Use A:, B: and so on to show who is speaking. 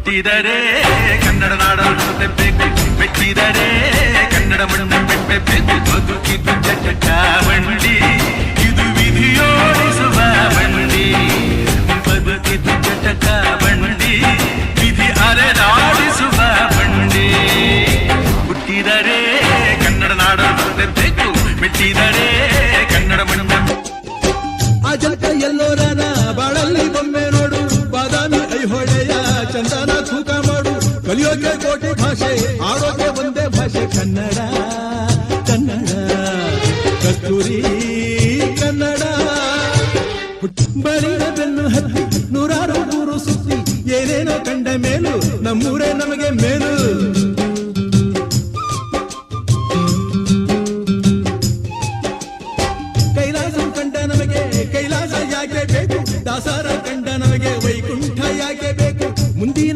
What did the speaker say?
A: ಹುಟ್ಟಿದರೆ ಕನ್ನಡ ನಾಡಲು ಹುಟ್ಟಬೇಕು, ಮೆಟ್ಟಿದರೆ ಕನ್ನಡ ಮಣ್ಣು ಬೆಟ್ಟಬೇಕು. ಬದುಕಿದು ಜಟಕ ಬಂಡಿ, ಇದು ವಿಧಿಯೋಡಿಸುವ ಬಂಡಿ. ಬದುಕಿದು ಜಟಕ ಬಂಡಿ, ವಿಧಿ ಅರೆದಾಡಿಸುವ ಬಂಡಿ. ಹುಟ್ಟಿದರೆ ಕನ್ನಡ ನಾಡಲು ಹುಟ್ಟಬೇಕು, ಮೆಟ್ಟಿದರೆ ಕನ್ನಡ ಮಣ್ಣು.
B: ಅಜಂತ ಎಲ್ಲೋರನ ಬಾಳಲ್ಲಿ ಬೊಮ್ಮೆ ನೋಡು, ಬಾದಾಮಿ ಐಹೊಳೆಯ ಚಂದನ ತೂಕ ಮಾಡು. ಕಲಿಯೋಕೆ ಕೋಟಿ ಭಾಷೆ, ಆಡೋಕೆ ಒಂದೇ ಭಾಷೆ ಕನ್ನಡ. ಕನ್ನಡ ಕಸ್ತೂರಿ ಕನ್ನಡ. ಬಳಿದ ಬೆನ್ನು ಹತ್ತಿ ನೂರಾರು ಊರು ಸುತ್ತಿ, ಏನೇನೋ ಕಂಡ ಮೇಲು ನಮ್ಮೂರೇ ನಮಗೆ ಮೇಲು. ಕೈಲಾಸ ಕಂಡ ನಮಗೆ ಕೈಲಾಸ ಯಾಕೆ ಬೇಕು, ದಾಸರ ಕಂಡ ನಮಗೆ ವೈಕುಂಠ ಯಾಕೆ ಬೇಕು. ಮುಂದಿನ